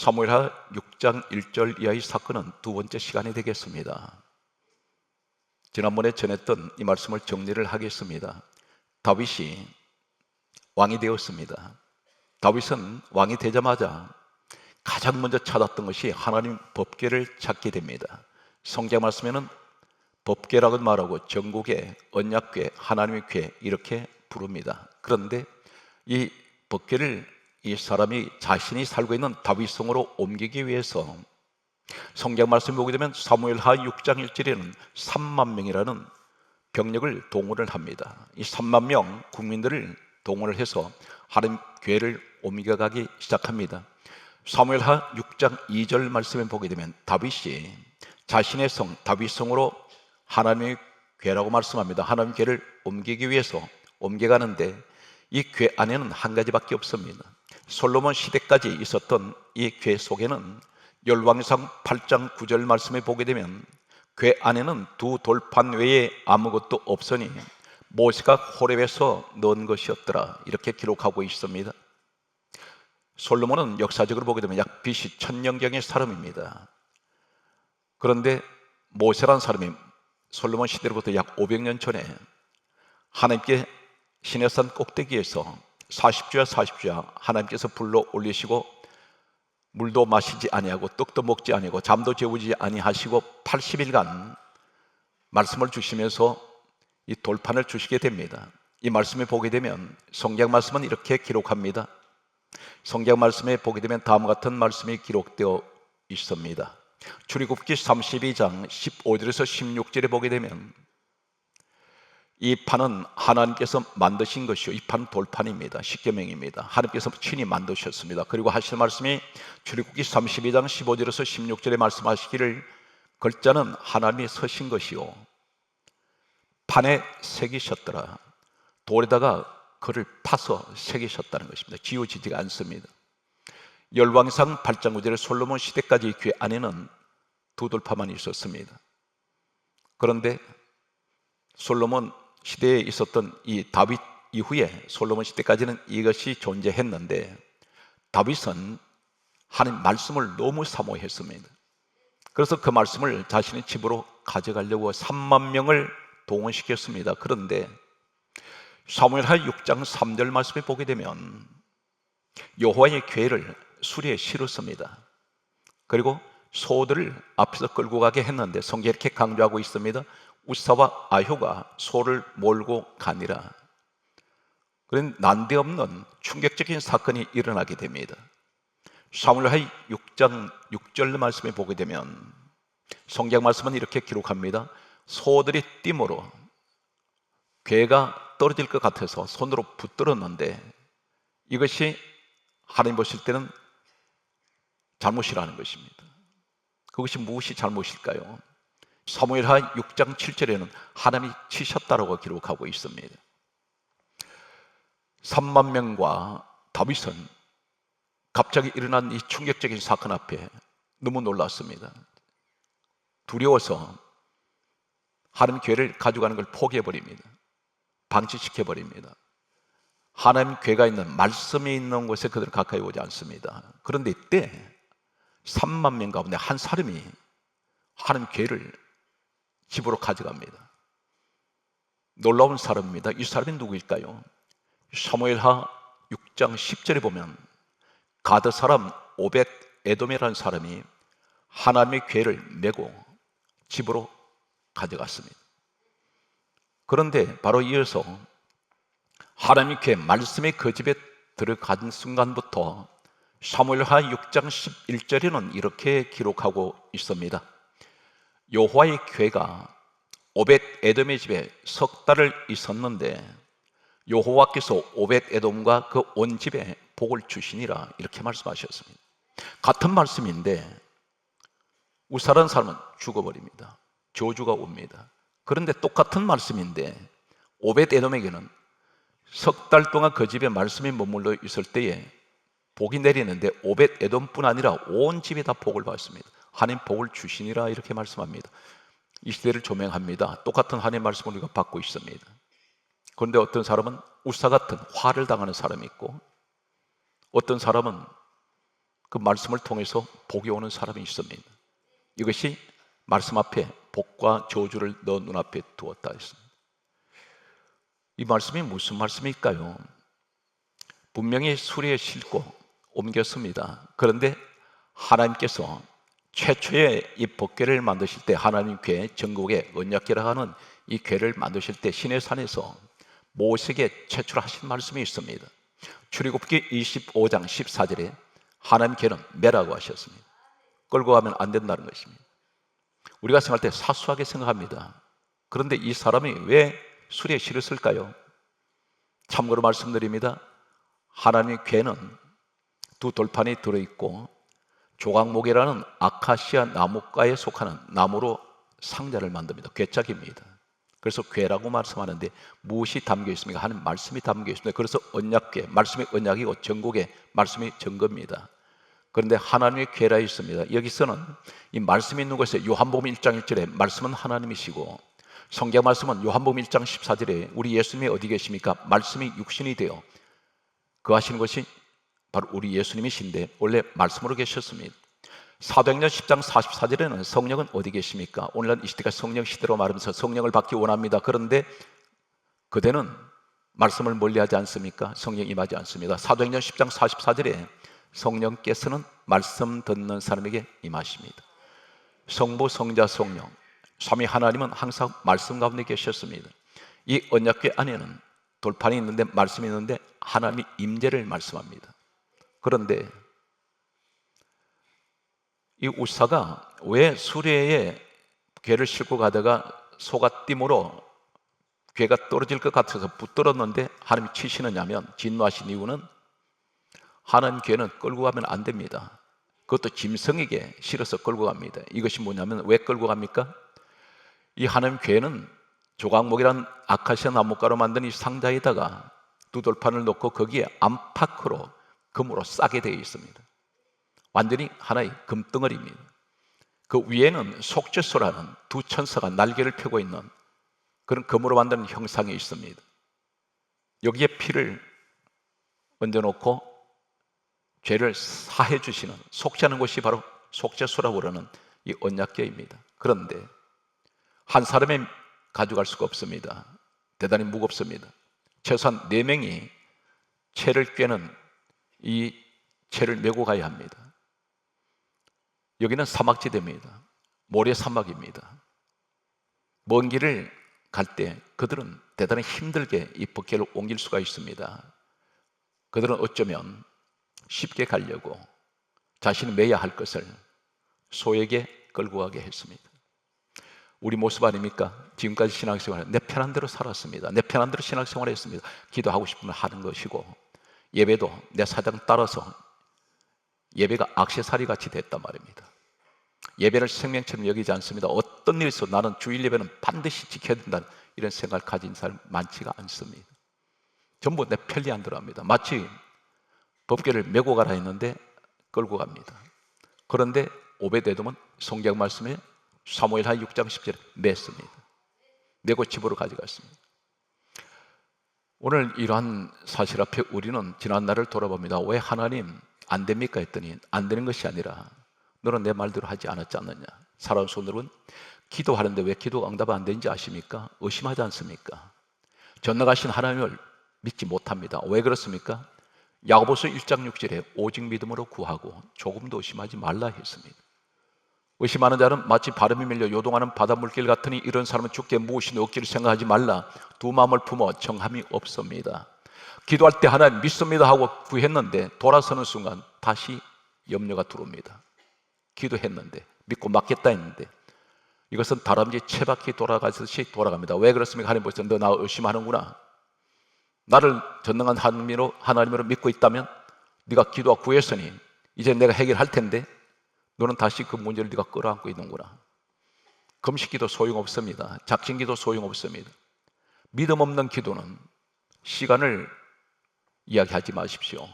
사무엘하 6장 1절 이하의 사건은 두 번째 시간이 되겠습니다. 지난번에 전했던 이 말씀을 정리를 하겠습니다. 다윗이 왕이 되었습니다. 다윗은 왕이 되자마자 가장 먼저 찾았던 것이 하나님 법궤를 찾게 됩니다. 성경 말씀에는 법궤라고 말하고 전국의 언약궤, 하나님의 궤 이렇게 부릅니다. 그런데 이 법궤를 이 사람이 자신이 살고 있는 다윗성으로 옮기기 위해서 성경 말씀을 보게 되면 사무엘하 6장 1절에는 3만 명이라는 병력을 동원을 합니다. 이 3만 명 국민들을 동원을 해서 하나님 궤를 옮겨가기 시작합니다. 사무엘하 6장 2절 말씀을 보게 되면 다윗이 자신의 성 다윗성으로 하나님의 궤라고 말씀합니다. 하나님 궤를 옮기기 위해서 옮겨가는데 이 궤 안에는 한 가지밖에 없습니다. 솔로몬 시대까지 있었던 이 궤 속에는 열왕기상 8장 9절 말씀에 보게 되면 궤 안에는 두 돌판 외에 아무것도 없으니 모세가 호렙에서 넣은 것이었더라 이렇게 기록하고 있습니다. 솔로몬은 역사적으로 보게 되면 약 BC 1000년경의 사람입니다. 그런데 모세란 사람이 솔로몬 시대로부터 약 500년 전에 하나님께 시내산 꼭대기에서 40주야 하나님께서 불러 올리시고 물도 마시지 아니하고 떡도 먹지 아니하고 잠도 재우지 아니하시고 80일간 말씀을 주시면서 이 돌판을 주시게 됩니다. 이 말씀에 보게 되면 성경 말씀은 이렇게 기록합니다. 성경 말씀에 보게 되면 다음과 같은 말씀이 기록되어 있습니다. 출애굽기 32장 15절에서 16절에 보게 되면 이 판은 하나님께서 만드신 것이요 이 판 돌판입니다. 십계명입니다. 하나님께서 친히 만드셨습니다. 그리고 하실 말씀이 출애굽기 32장 15절에서 16절에 말씀하시기를 글자는 하나님이 서신 것이요 판에 새기셨더라. 돌에다가 글을 파서 새기셨다는 것입니다. 지워지지가 않습니다. 열왕기상 8장 9절에 솔로몬 시대까지 궤 안에는 두 돌파만 있었습니다. 그런데 솔로몬 시대에 있었던 이 다윗 이후에 솔로몬 시대까지는 이것이 존재했는데 다윗은 하나님 말씀을 너무 사모했습니다. 그래서 그 말씀을 자신의 집으로 가져가려고 3만 명을 동원시켰습니다. 그런데 사무엘하 6장 3절 말씀에 보게 되면 여호와의 궤를 수리에 실었습니다. 그리고 소들을 앞에서 끌고 가게 했는데 성경에 이렇게 강조하고 있습니다. 우사와 아효가 소를 몰고 가니라. 그런 난데없는 충격적인 사건이 일어나게 됩니다. 사무엘하 6장 6절 말씀에 보게 되면 성경 말씀은 이렇게 기록합니다. 소들이 띠므로 궤가 떨어질 것 같아서 손으로 붙들었는데 이것이 하나님 보실 때는 잘못이라는 것입니다. 그것이 무엇이 잘못일까요? 사무엘하 6장 7절에는 하나님이 치셨다라고 기록하고 있습니다. 3만 명과 다윗은 갑자기 일어난 이 충격적인 사건 앞에 너무 놀랐습니다. 두려워서 하나님 궤를 가져가는 걸 포기해버립니다. 방치시켜버립니다. 하나님 궤가 있는 말씀이 있는 곳에 그들은 가까이 오지 않습니다. 그런데 이때 3만 명 가운데 한 사람이 하나님 궤를 집으로 가져갑니다. 놀라운 사람입니다. 이 사람이 누구일까요? 사무엘하 6장 10절에 보면 가드 사람 오벳 에돔이라는 사람이 하나님의 궤를 메고 집으로 가져갔습니다. 그런데 바로 이어서 하나님의 궤 말씀이 그 집에 들어간 순간부터 사무엘하 6장 11절에는 이렇게 기록하고 있습니다. 여호와의 궤가 오벳 에돔의 집에 석 달을 있었는데 여호와께서 오벳 에돔과 그 온 집에 복을 주시니라 이렇게 말씀하셨습니다. 같은 말씀인데 우사라는 사람은 죽어버립니다. 저주가 옵니다. 그런데 똑같은 말씀인데 오벳 에돔에게는 석 달 동안 그 집에 말씀이 머물러 있을 때에 복이 내리는데 오벳 에돔뿐 아니라 온 집이 다 복을 받습니다. 하나님 복을 주시니라 이렇게 말씀합니다. 이 시대를 조명합니다. 똑같은 하나님의 말씀을 우리가 받고 있습니다. 그런데 어떤 사람은 우사 같은 화를 당하는 사람이 있고 어떤 사람은 그 말씀을 통해서 복이 오는 사람이 있습니다. 이것이 말씀 앞에 복과 저주를 너 눈앞에 두었다 했습니다. 이 말씀이 무슨 말씀일까요? 분명히 수레에 싣고 옮겼습니다. 그런데 하나님께서 최초의 이 법궤를 만드실 때, 하나님 궤, 전국의 언약궤라고 하는 이 궤를 만드실 때 시내산에서 모세에게 최초로 하신 말씀이 있습니다. 출애굽기 25장 14절에 하나님 궤는 매라고 하셨습니다. 끌고 가면 안 된다는 것입니다. 우리가 생각할 때 사소하게 생각합니다. 그런데 이 사람이 왜 수레에 실었을까요? 참고로 말씀드립니다. 하나님의 궤는 두 돌판이 들어있고 조각목이라는 아카시아 나무과에 속하는 나무로 상자를 만듭니다. 궤짝입니다. 그래서 궤라고 말씀하는데 무엇이 담겨 있습니까? 하나님 말씀이 담겨 있습니다. 그래서 언약궤, 말씀이 언약이고 전국의 말씀이 전거입니다. 그런데 하나님의 궤라 있습니다. 여기서는 이 말씀이 있는 곳에 요한복음 1장 1절에 말씀은 하나님이시고 성경 말씀은 요한복음 1장 14절에 우리 예수님이 어디 계십니까? 말씀이 육신이 되어 거하시는 것이 바로 우리 예수님이신데 원래 말씀으로 계셨습니다. 사도행전 10장 44절에는 성령은 어디 계십니까? 오늘날 이 시대가 성령 시대로 말하면서 성령을 받기 원합니다. 그런데 그대는 말씀을 멀리하지 않습니까? 성령 임하지 않습니다. 사도행전 10장 44절에 성령께서는 말씀 듣는 사람에게 임하십니다. 성부, 성자, 성령 삼위 하나님은 항상 말씀 가운데 계셨습니다. 이 언약궤 안에는 돌판이 있는데 말씀이 있는데 하나님이 임재를 말씀합니다. 그런데 이 우사가 왜 수레에 궤를 싣고 가다가 소갓김으로 궤가 떨어질 것 같아서 붙들었는데 하나님이 치시느냐면 진노하신 이유는 하나님 궤는 끌고 가면 안 됩니다. 그것도 짐승에게 실어서 끌고 갑니다. 이것이 뭐냐면 왜 끌고 갑니까? 이 하나님 궤는 조각목이란 아카시아 나무가로 만든 이 상자에다가 두 돌판을 놓고 거기에 안팎으로 금으로 싸게 되어 있습니다. 완전히 하나의 금덩어리입니다. 그 위에는 속죄소라는 두 천사가 날개를 펴고 있는 그런 금으로 만든 형상이 있습니다. 여기에 피를 얹어놓고 죄를 사해 주시는 속죄하는 것이 바로 속죄소라고 그러는 이 언약궤입니다. 그런데 한 사람이 가져갈 수가 없습니다. 대단히 무겁습니다. 최소한 4명이 채를 꿰는 이 채를 메고 가야 합니다. 여기는 사막지대입니다. 모래사막입니다. 먼 길을 갈 때 그들은 대단히 힘들게 이 법궤를 옮길 수가 있습니다. 그들은 어쩌면 쉽게 가려고 자신이 매야 할 것을 소에게 끌고 가게 했습니다. 우리 모습 아닙니까? 지금까지 신앙생활을 내 편한 대로 살았습니다. 내 편한 대로 신앙생활을 했습니다. 기도하고 싶으면 하는 것이고 예배도 내 사정 따라서 예배가 액세서리 같이 됐단 말입니다. 예배를 생명처럼 여기지 않습니다. 어떤 일에서 나는 주일 예배는 반드시 지켜야 된다는 이런 생각을 가진 사람 많지가 않습니다. 전부 내 편리한 대로 합니다. 마치 법궤를 메고 가라 했는데 끌고 갑니다. 그런데 오벳에돔은 성경 말씀에 사무엘하 6장 10절에 맸습니다. 메고 집으로 가져갔습니다. 오늘 이러한 사실 앞에 우리는 지난 날을 돌아봅니다. 왜 하나님 안 됩니까 했더니 안 되는 것이 아니라 너는 내 말대로 하지 않았지 않느냐. 살아온 손으로는 기도하는데 왜 기도가 응답 안 되는지 아십니까? 의심하지 않습니까? 전능하신 하나님을 믿지 못합니다. 왜 그렇습니까? 야고보서 1장 6절에 오직 믿음으로 구하고 조금도 의심하지 말라 했습니다. 의심하는 자는 마치 바람이 밀려 요동하는 바닷물길 같으니 이런 사람은 주께 무엇이 없기를 생각하지 말라. 두 마음을 품어 정함이 없습니다. 기도할 때 하나님 믿습니다 하고 구했는데 돌아서는 순간 다시 염려가 들어옵니다. 기도했는데 믿고 맡겠다 했는데 이것은 다람쥐 채바퀴 돌아가듯이 돌아갑니다. 왜 그렇습니까? 하나님 벌써 너 나 의심하는구나. 나를 전능한 하나님으로 믿고 있다면 네가 기도와 구했으니 이제 내가 해결할 텐데 너는 다시 그 문제를 네가 끌어안고 있는구나. 금식기도 소용없습니다. 작심기도 소용없습니다. 믿음 없는 기도는 시간을 이야기하지 마십시오.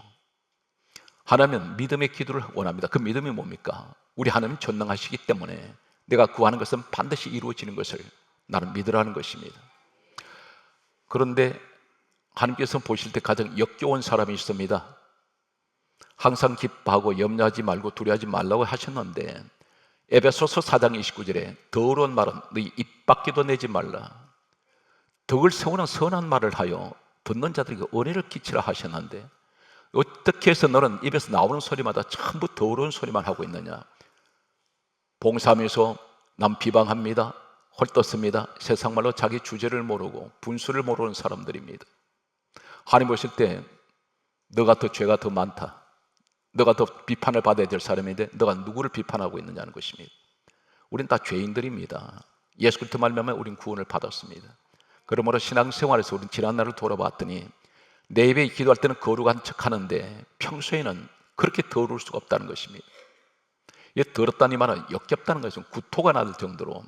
하나님은 믿음의 기도를 원합니다. 그 믿음이 뭡니까? 우리 하나님은 전능하시기 때문에 내가 구하는 것은 반드시 이루어지는 것을 나는 믿으라는 것입니다. 그런데 하나님께서 보실 때 가장 역겨운 사람이 있습니다. 항상 기뻐하고 염려하지 말고 두려워하지 말라고 하셨는데 에베소서 4장 29절에 더러운 말은 너희 입 밖에도 내지 말라. 덕을 세우는 선한 말을 하여 듣는 자들에게 은혜를 끼치라 하셨는데 어떻게 해서 너는 입에서 나오는 소리마다 전부 더러운 소리만 하고 있느냐? 봉사하면서 남 비방합니다. 헐떴습니다. 세상말로 자기 주제를 모르고 분수를 모르는 사람들입니다. 하나님 보실 때 너가 더 죄가 더 많다. 너가 더 비판을 받아야 될 사람인데 너가 누구를 비판하고 있느냐는 것입니다. 우린 다 죄인들입니다. 예수 그리스도 말미암아 우린 구원을 받았습니다. 그러므로 신앙생활에서 우린 지난날을 돌아봤더니 내 입에 기도할 때는 거룩한 척하는데 평소에는 그렇게 더러울 수가 없다는 것입니다. 이 더럽다는 말은 역겹다는 것은 구토가 날 정도로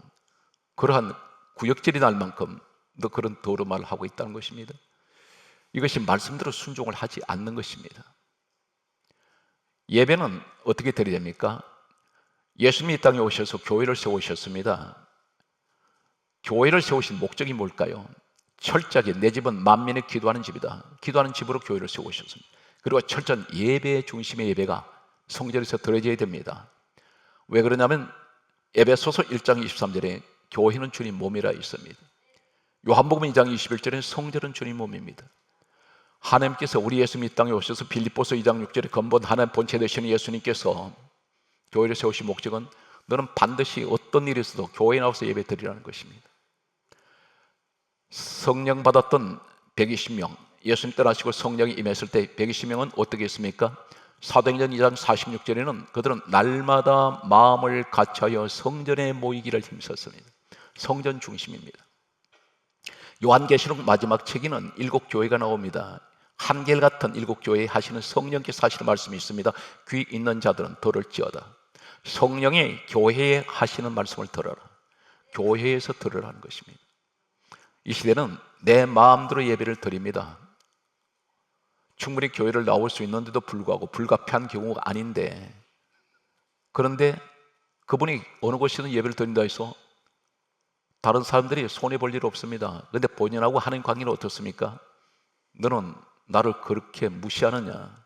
그러한 구역질이 날 만큼 너 그런 더러운 말을 하고 있다는 것입니다. 이것이 말씀대로 순종을 하지 않는 것입니다. 예배는 어떻게 드려야 됩니까? 예수님이 이 땅에 오셔서 교회를 세우셨습니다. 교회를 세우신 목적이 뭘까요? 철저하게 내 집은 만민이 기도하는 집이다. 기도하는 집으로 교회를 세우셨습니다. 그리고 철저한 예배 중심의 예배가 성전에서 드려져야 됩니다. 왜 그러냐면 에베소서 1장 23절에 교회는 주님 몸이라 있습니다. 요한복음 2장 21절에 성전은 주님 몸입니다. 하나님께서 우리 예수님이 이 땅에 오셔서 빌립보서 2장 6절에 근본 하나님 본체 되시는 예수님께서 교회를 세우신 목적은 너는 반드시 어떤 일이 있어도 교회에 나와서 예배 드리라는 것입니다. 성령 받았던 120명, 예수님 떠나시고 성령이 임했을 때 120명은 어떻게 했습니까? 사도행전 2장 46절에는 그들은 날마다 마음을 같이하여 성전에 모이기를 힘썼습니다. 성전 중심입니다. 요한계시록 마지막 책에는 7교회가 나옵니다. 한결같은 7교회에 하시는 성령께서 하시는 말씀이 있습니다. 귀 있는 자들은 들을지어다. 성령이 교회에 하시는 말씀을 들어라. 교회에서 들으라는 것입니다. 이 시대는 내 마음대로 예배를 드립니다. 충분히 교회를 나올 수 있는데도 불구하고 불가피한 경우가 아닌데, 그런데 그분이 어느 곳이든 예배를 드린다 해서 다른 사람들이 손해볼 일 없습니다. 그런데 본인하고 하는 관계는 어떻습니까? 너는 나를 그렇게 무시하느냐?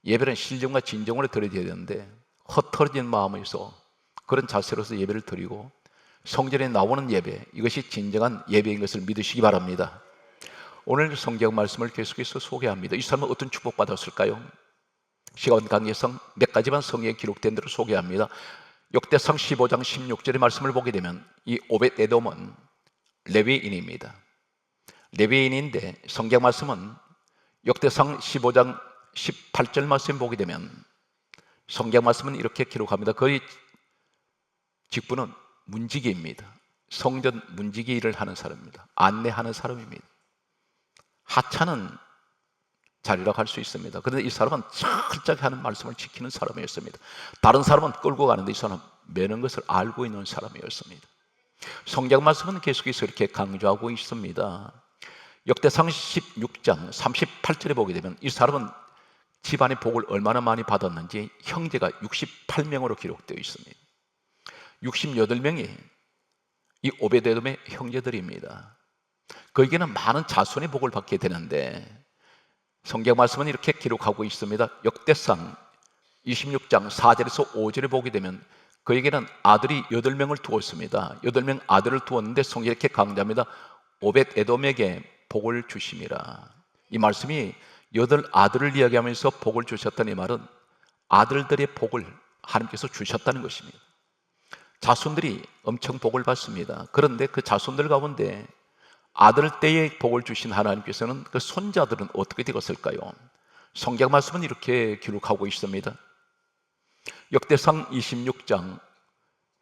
예배는 신정과 진정으로 드려야 되는데 흩어진 마음에서 그런 자세로서 예배를 드리고 성전에 나오는 예배, 이것이 진정한 예배인 것을 믿으시기 바랍니다. 오늘 성경 말씀을 계속해서 소개합니다. 이 사람은 어떤 축복받았을까요? 시간 관계상 몇 가지만 성경에 기록된 대로 소개합니다. 역대상 15장 16절의 말씀을 보게 되면 이 오벳에돔은 레위인입니다. 레위인인데 성경 말씀은 역대상 15장 18절 말씀 보게 되면 성경 말씀은 이렇게 기록합니다. 그의 직분은 문지기입니다. 성전 문지기 일을 하는 사람입니다. 안내하는 사람입니다. 하찮은 자리라고 할 수 있습니다. 그런데 이 사람은 철저하게 하는 말씀을 지키는 사람이었습니다. 다른 사람은 끌고 가는데 이 사람은 매는 것을 알고 있는 사람이었습니다. 성경 말씀은 계속해서 이렇게 강조하고 있습니다. 역대상 16장 38절에 보게 되면 이 사람은 집안의 복을 얼마나 많이 받았는지 형제가 68명으로 기록되어 있습니다. 68명이 이 오벳에돔의 형제들입니다. 그에게는 많은 자손의 복을 받게 되는데 성경 말씀은 이렇게 기록하고 있습니다. 역대상 26장 4절에서 5절에 보게 되면 그에게는 아들이 8명을 두었습니다. 8명 아들을 두었는데 성경이 이렇게 강조합니다. 오벳에돔에게 복을 주심이라. 이 말씀이 8아들을 이야기하면서 복을 주셨다는 이 말은 아들들의 복을 하나님께서 주셨다는 것입니다. 자손들이 엄청 복을 받습니다. 그런데 그 자손들 가운데 아들 때에 복을 주신 하나님께서는 그 손자들은 어떻게 되었을까요? 성경 말씀은 이렇게 기록하고 있습니다. 역대상 26장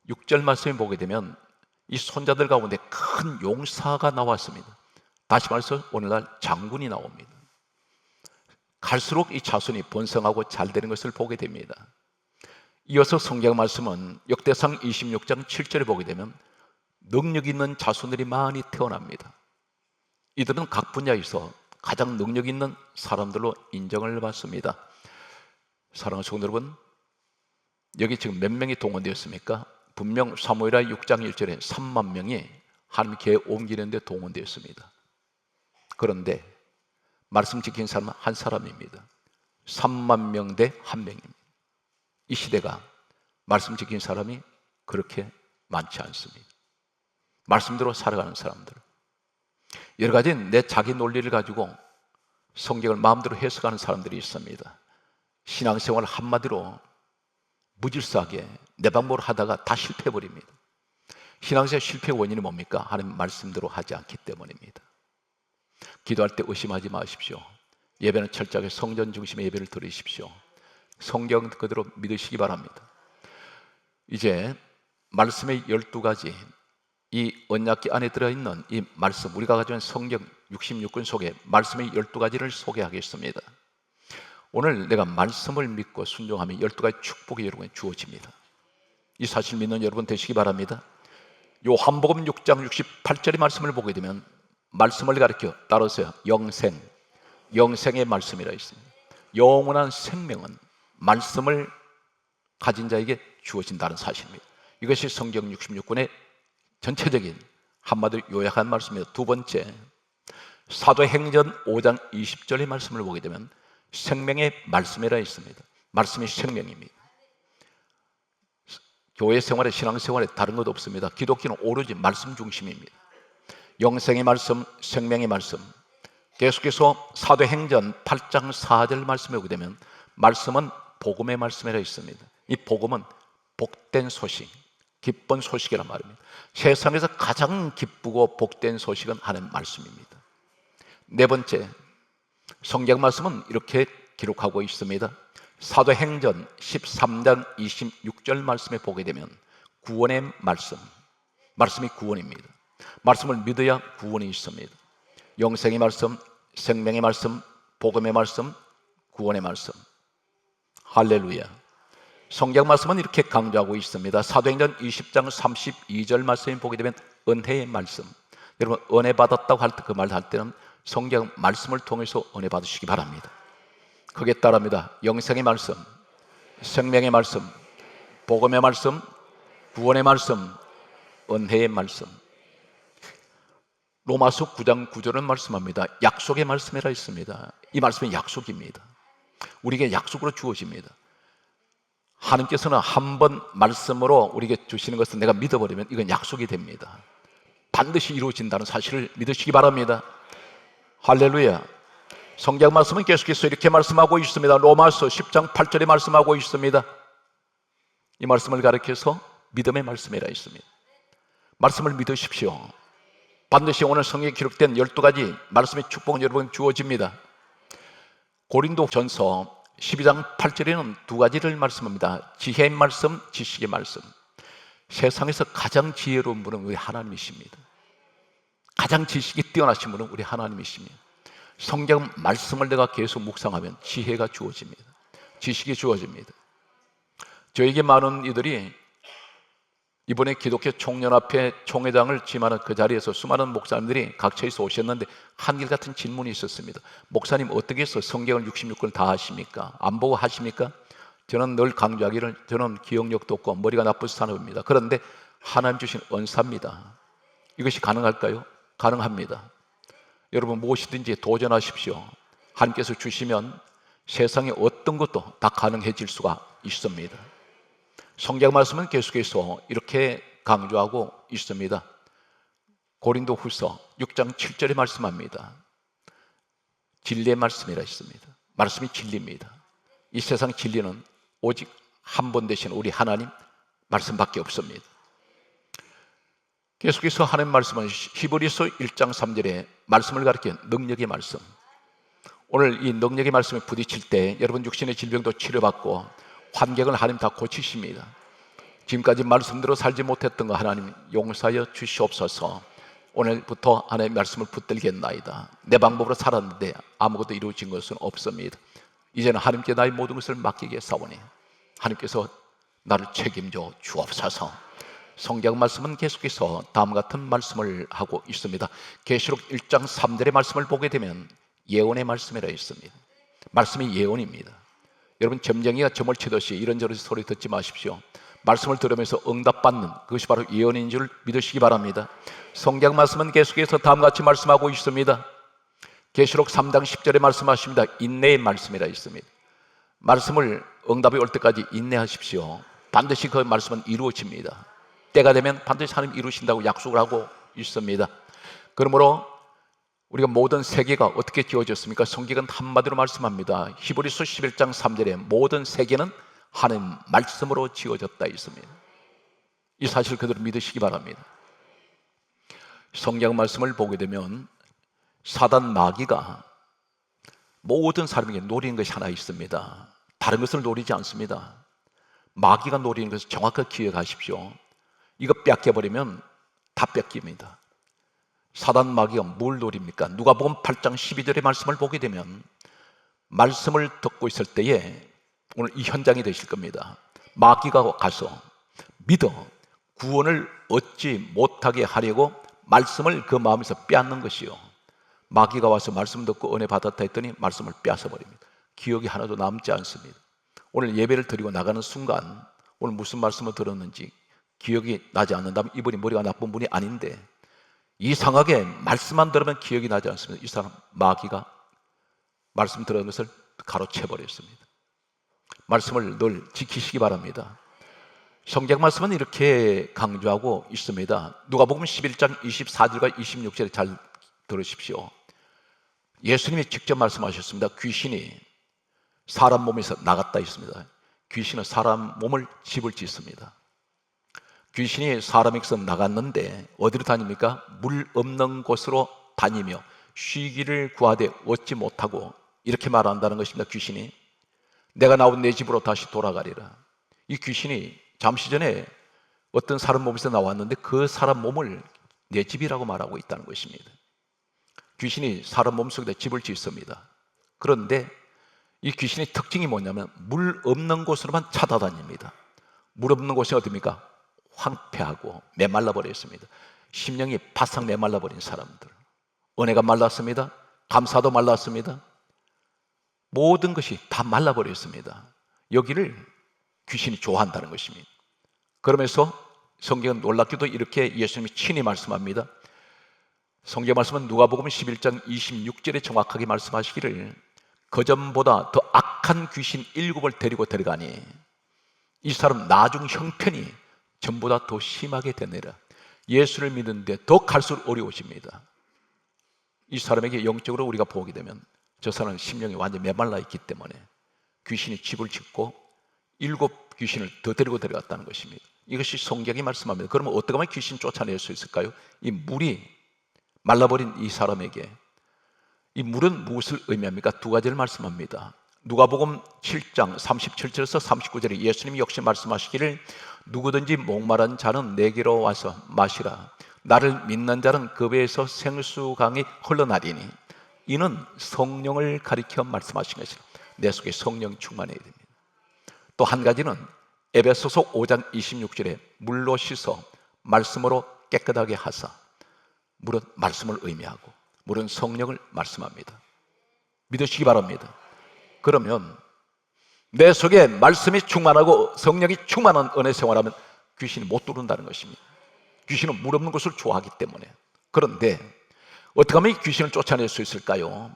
6절 말씀을 보게 되면 이 손자들 가운데 큰 용사가 나왔습니다. 다시 말해서 오늘날 장군이 나옵니다. 갈수록 이 자손이 번성하고 잘 되는 것을 보게 됩니다. 이어서 성경 말씀은 역대상 26장 7절에 보게 되면 능력 있는 자손들이 많이 태어납니다. 이들은 각 분야에서 가장 능력 있는 사람들로 인정을 받습니다. 사랑하는 성도 여러분, 여기 지금 몇 명이 동원되었습니까? 분명 사무엘하 6장 1절에 3만 명이 하나님 계획 옮기는 데 동원되었습니다. 그런데 말씀 지킨 사람은 한 사람입니다. 3만 명 대 1명입니다. 이 시대가 말씀 지킨 사람이 그렇게 많지 않습니다. 말씀대로 살아가는 사람들, 여러 가지 내 자기 논리를 가지고 성경을 마음대로 해석하는 사람들이 있습니다. 신앙생활을 한마디로 무질서하게 내 방법으로 하다가 다 실패해버립니다. 신앙생활 실패의 원인이 뭡니까? 하나님 말씀대로 하지 않기 때문입니다. 기도할 때 의심하지 마십시오. 예배는 철저하게 성전 중심의 예배를 드리십시오. 성경 그대로 믿으시기 바랍니다. 이제 말씀의 12가지, 이 언약궤 안에 들어있는 이 말씀, 우리가 가지고 있는 성경 66권 속에 말씀의 12가지를 소개하겠습니다. 오늘 내가 말씀을 믿고 순종하면 12가지 축복이 여러분에게 주어집니다. 이 사실 믿는 여러분 되시기 바랍니다. 요한복음 6장 68절의 말씀을 보게 되면 말씀을 가리켜 따라서요, 영생의 말씀이라 있습니다. 영원한 생명은 말씀을 가진 자에게 주어진다는 사실입니다. 이것이 성경 66권의 전체적인 한마디로 요약한 말씀입니다. 두 번째, 사도행전 5장 20절의 말씀을 보게 되면 생명의 말씀이라 있습니다. 말씀이 생명입니다. 교회 생활에, 신앙생활에 다른 것 없습니다. 기독교는 오로지 말씀 중심입니다. 영생의 말씀, 생명의 말씀. 계속해서 사도행전 8장 4절 말씀에 보게 되면 말씀은 복음의 말씀이라 있습니다. 이 복음은 복된 소식, 기쁜 소식이란 말입니다. 세상에서 가장 기쁘고 복된 소식은 하나님의 말씀입니다. 네 번째, 성경 말씀은 이렇게 기록하고 있습니다. 사도행전 13장 26절 말씀에 보게 되면 구원의 말씀, 말씀이 구원입니다. 말씀을 믿어야 구원이 있습니다. 영생의 말씀, 생명의 말씀, 복음의 말씀, 구원의 말씀. 할렐루야. 성경 말씀은 이렇게 강조하고 있습니다. 사도행전 20장 32절 말씀에 보게 되면 은혜의 말씀. 여러분, 은혜 받았다고 할 때 그 말 할 때는 성경 말씀을 통해서 은혜 받으시기 바랍니다. 그게 따릅니다. 영생의 말씀, 생명의 말씀, 복음의 말씀, 구원의 말씀, 은혜의 말씀. 로마서 9장 9절은 말씀합니다. 약속의 말씀이라 있습니다. 이 말씀은 약속입니다. 우리에게 약속으로 주어집니다. 하나님께서는 한 번 말씀으로 우리에게 주시는 것을 내가 믿어버리면 이건 약속이 됩니다. 반드시 이루어진다는 사실을 믿으시기 바랍니다. 할렐루야. 성경 말씀은 계속해서 이렇게 말씀하고 있습니다. 로마서 10장 8절에 말씀하고 있습니다. 이 말씀을 가리켜서 믿음의 말씀이라 있습니다. 말씀을 믿으십시오. 반드시 오늘 성경에 기록된 12가지 말씀의 축복은 여러분 주어집니다. 고린도전서 12장 8절에는 두 가지를 말씀합니다. 지혜의 말씀, 지식의 말씀. 세상에서 가장 지혜로운 분은 우리 하나님이십니다. 가장 지식이 뛰어나신 분은 우리 하나님이십니다. 성경 말씀을 내가 계속 묵상하면 지혜가 주어집니다. 지식이 주어집니다. 저에게 많은 이들이 이번에 기독교 총연합회 총회장을 지만한 그 자리에서 수많은 목사님들이 각처에서 오셨는데 한결같은 질문이 있었습니다. 목사님, 어떻게 해서 성경을 66권을 다 하십니까? 안 보고 하십니까? 저는 늘 강조하기를, 저는 기억력도 없고 머리가 나쁜 사람입니다. 그런데 하나님 주신 은사입니다. 이것이 가능할까요? 가능합니다. 여러분, 무엇이든지 도전하십시오. 하나님께서 주시면 세상에 어떤 것도 다 가능해질 수가 있습니다. 성경 말씀은 계속해서 이렇게 강조하고 있습니다. 고린도 후서 6장 7절에 말씀합니다. 진리의 말씀이라 있습니다. 말씀이 진리입니다. 이 세상 진리는 오직 한 분 되신 우리 하나님 말씀밖에 없습니다. 계속해서 하나님 말씀은 히브리서 1장 3절에 말씀을 가리켜 능력의 말씀. 오늘 이 능력의 말씀에 부딪힐 때 여러분 육신의 질병도 치료받고 환경을 하나님 다 고치십니다. 지금까지 말씀대로 살지 못했던 거 하나님 용서하여 주시옵소서. 오늘부터 하나님의 말씀을 붙들겠나이다. 내 방법으로 살았는데 아무것도 이루어진 것은 없습니다. 이제는 하나님께 나의 모든 것을 맡기겠사오니 하나님께서 나를 책임져 주옵소서. 성경 말씀은 계속해서 다음과 같은 말씀을 하고 있습니다. 계시록 1장 3절의 말씀을 보게 되면 예언의 말씀이라 있습니다. 말씀이 예언입니다. 여러분, 점쟁이가 점을 치듯이 이런저런 소리 듣지 마십시오. 말씀을 들으면서 응답받는 그것이 바로 예언인 줄 믿으시기 바랍니다. 성경 말씀은 계속해서 다음과 같이 말씀하고 있습니다. 계시록 3장 10절에 말씀하십니다. 인내의 말씀이라 있습니다. 말씀을 응답이 올 때까지 인내하십시오. 반드시 그 말씀은 이루어집니다. 때가 되면 반드시 하나님 이루신다고 약속을 하고 있습니다. 그러므로 우리가 모든 세계가 어떻게 지어졌습니까? 성경은 한마디로 말씀합니다. 히브리서 11장 3절에 모든 세계는 하나님 말씀으로 지어졌다 있습니다. 이 사실 그대로 믿으시기 바랍니다. 성경 말씀을 보게 되면 사단 마귀가 모든 사람에게 노리는 것이 하나 있습니다. 다른 것을 노리지 않습니다. 마귀가 노리는 것을 정확하게 기억하십시오. 이거 뺏겨버리면 다 뺏깁니다. 사단 마귀가 뭘 노립니까? 누가복음 8장 12절의 말씀을 보게 되면 말씀을 듣고 있을 때에 오늘 이 현장이 되실 겁니다. 마귀가 가서 믿어 구원을 얻지 못하게 하려고 말씀을 그 마음에서 빼앗는 것이요. 마귀가 와서 말씀 듣고 은혜 받았다 했더니 말씀을 빼앗아 버립니다. 기억이 하나도 남지 않습니다. 오늘 예배를 드리고 나가는 순간 오늘 무슨 말씀을 들었는지 기억이 나지 않는다면 이분이 머리가 나쁜 분이 아닌데 이상하게 말씀만 들으면 기억이 나지 않습니다. 이 사람 마귀가 말씀 들은 것을 가로채 버렸습니다. 말씀을 늘 지키시기 바랍니다. 성경 말씀은 이렇게 강조하고 있습니다. 누가복음 11장 24절과 26절에 잘 들으십시오. 예수님이 직접 말씀하셨습니다. 귀신이 사람 몸에서 나갔다 했습니다. 귀신은 사람 몸을 집을 짓습니다. 귀신이 사람에게서 나갔는데 어디로 다닙니까? 물 없는 곳으로 다니며 쉬기를 구하되 얻지 못하고 이렇게 말한다는 것입니다. 귀신이 내가 나온 내 집으로 다시 돌아가리라. 이 귀신이 잠시 전에 어떤 사람 몸에서 나왔는데 그 사람 몸을 내 집이라고 말하고 있다는 것입니다. 귀신이 사람 몸속에 집을 짓습니다. 그런데 이 귀신의 특징이 뭐냐면 물 없는 곳으로만 찾아다닙니다. 물 없는 곳이 어디입니까? 황폐하고 메말라 버렸습니다. 심령이 바싹 메말라 버린 사람들. 은혜가 말랐습니다. 감사도 말랐습니다. 모든 것이 다 말라 버렸습니다. 여기를 귀신이 좋아한다는 것입니다. 그러면서 성경은 놀랍게도 이렇게 예수님이 친히 말씀합니다. 성경 말씀은 누가복음 11장 26절에 정확하게 말씀하시기를 그전보다 더 악한 귀신 7을 데리고 들어가니 이 사람 나중 형편이 전보다 더 심하게 되느라. 예수를 믿는데 더 갈수록 어려워집니다. 이 사람에게 영적으로 우리가 보게 되면 저 사람은 심령이 완전히 메말라 있기 때문에 귀신이 집을 짓고 7 귀신을 더 데리고 들어갔다는 것입니다. 이것이 성경이 말씀합니다. 그러면 어떻게 하면 귀신 쫓아낼 수 있을까요? 이 물이 말라버린 이 사람에게 이 물은 무엇을 의미합니까? 두 가지를 말씀합니다. 누가복음 7장 37절에서 39절에 예수님이 역시 말씀하시기를 누구든지 목마른 자는 내게로 와서 마시라. 나를 믿는 자는 그 배에서 생수강이 흘러나리니 이는 성령을 가리켜 말씀하신 것이라. 내 속에 성령 충만해야 됩니다. 또 한 가지는 에베소서 5장 26절에 물로 씻어 말씀으로 깨끗하게 하사. 물은 말씀을 의미하고 물은 성령을 말씀합니다. 믿으시기 바랍니다. 그러면 내 속에 말씀이 충만하고 성령이 충만한 은혜 생활하면 귀신이 못 들어온다는 것입니다. 귀신은 물 없는 것을 좋아하기 때문에. 그런데 어떻게 하면 이 귀신을 쫓아낼 수 있을까요?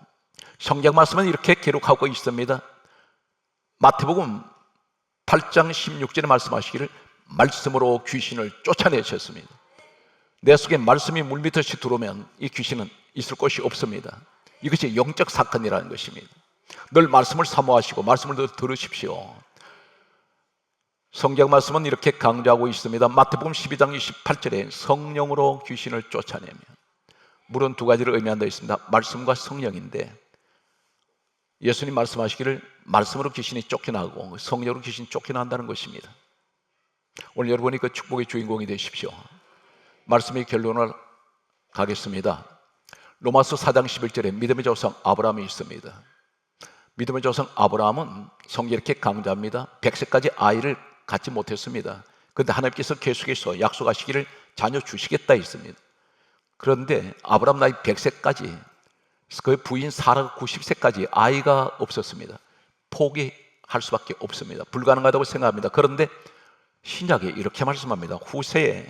성경 말씀은 이렇게 기록하고 있습니다. 마태복음 8장 16절에 말씀하시기를 말씀으로 귀신을 쫓아내셨습니다. 내 속에 말씀이 물밀듯이 들어오면 이 귀신은 있을 곳이 없습니다. 이것이 영적 사건이라는 것입니다. 늘 말씀을 사모하시고 말씀을 늘 들으십시오. 성경 말씀은 이렇게 강조하고 있습니다. 마태복음 12장 28절에 성령으로 귀신을 쫓아내면 물은 두 가지를 의미한다 있습니다. 말씀과 성령인데 예수님 말씀하시기를 말씀으로 귀신이 쫓겨나고 성령으로 귀신이 쫓겨난다는 것입니다. 오늘 여러분이 그 축복의 주인공이 되십시오. 말씀의 결론을 가겠습니다. 로마서 4장 11절에 믿음의 조상 아브라함이 있습니다. 믿음의 조상 아브라함은 성경이 이렇게 강조합니다. 100세까지 아이를 갖지 못했습니다. 그런데 하나님께서 계속해서 약속하시기를 자녀 주시겠다 했습니다. 그런데 아브라함 나이 100세까지 그 부인 사라가 90세까지 아이가 없었습니다. 포기할 수밖에 없습니다. 불가능하다고 생각합니다. 그런데 신약에 이렇게 말씀합니다. 후세에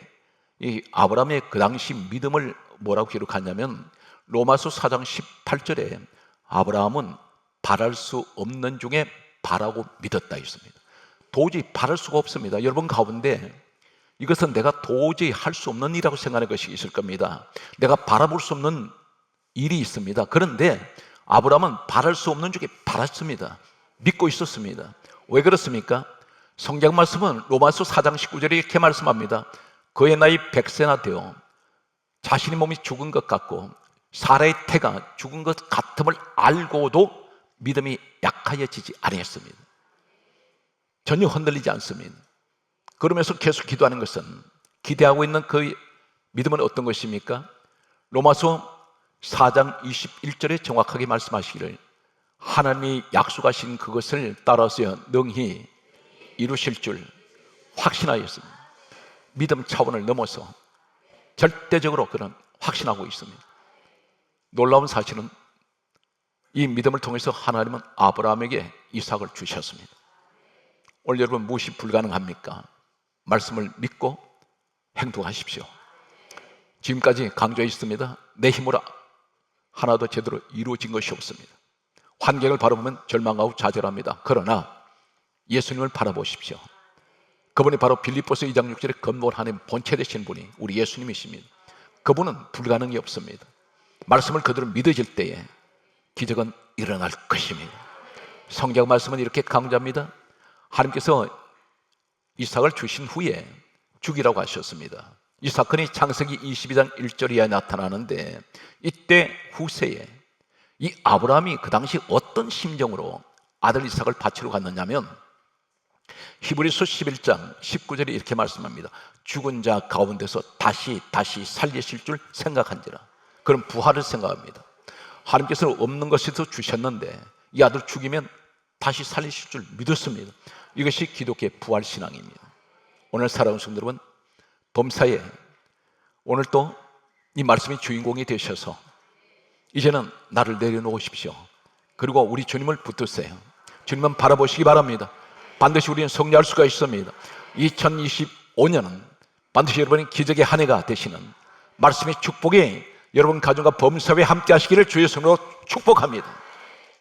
이 아브라함의 그 당시 믿음을 뭐라고 기록하냐면 로마서 4장 18절에 아브라함은 바랄 수 없는 중에 바라고 믿었다 했습니다. 도저히 바랄 수가 없습니다. 여러분 가운데 이것은 내가 도저히 할 수 없는 일이라고 생각하는 것이 있을 겁니다. 내가 바라볼 수 없는 일이 있습니다. 그런데 아브라함은 바랄 수 없는 중에 바랐습니다. 믿고 있었습니다. 왜 그렇습니까? 성경 말씀은 로마서 4장 19절에 이렇게 말씀합니다. 그의 나이 100세나 되어 자신의 몸이 죽은 것 같고 사라의 태가 죽은 것 같음을 알고도 믿음이 약하여지지 아니했습니다. 전혀 흔들리지 않습니다. 그러면서 계속 기도하는 것은, 기대하고 있는 그 믿음은 어떤 것입니까? 로마서 4장 21절에 정확하게 말씀하시기를 하나님이 약속하신 그것을 따라서 능히 이루실 줄 확신하였습니다. 믿음 차원을 넘어서 절대적으로 그는 확신하고 있습니다. 놀라운 사실은 이 믿음을 통해서 하나님은 아브라함에게 이삭을 주셨습니다. 오늘 여러분 무엇이 불가능합니까? 말씀을 믿고 행동하십시오. 지금까지 강조했습니다. 내 힘으로 하나도 제대로 이루어진 것이 없습니다. 환경을 바라보면 절망하고 좌절합니다. 그러나 예수님을 바라보십시오. 그분이 바로 빌립보서 2장 6절에 건물 하나님 본체 되신 분이 우리 예수님이십니다. 그분은 불가능이 없습니다. 말씀을 그대로 믿어질 때에 기적은 일어날 것입니다. 성경 말씀은 이렇게 강조합니다. 하나님께서 이삭을 주신 후에 죽이라고 하셨습니다. 이 사건이 창세기 22장 1절에 나타나는데, 이때 후세에 이 아브라함이 그 당시 어떤 심정으로 아들 이삭을 바치러 갔느냐면, 히브리서 11장 19절에 이렇게 말씀합니다. 죽은 자 가운데서 다시 살리실 줄 생각한지라. 그럼 부활을 생각합니다. 하나님께서는 없는 것에서 주셨는데 이 아들 죽이면 다시 살리실 줄 믿었습니다. 이것이 기독교의 부활신앙입니다. 오늘 사랑하는 성도 여러분, 범사에 오늘 또 이 말씀이 주인공이 되셔서 이제는 나를 내려놓으십시오. 그리고 우리 주님을 붙드세요. 주님은 바라보시기 바랍니다. 반드시 우리는 승리할 수가 있습니다. 2025년은 반드시 여러분이 기적의 한 해가 되시는 말씀의 축복이 여러분 가정과 범사에 함께 하시기를 주의 손으로 축복합니다.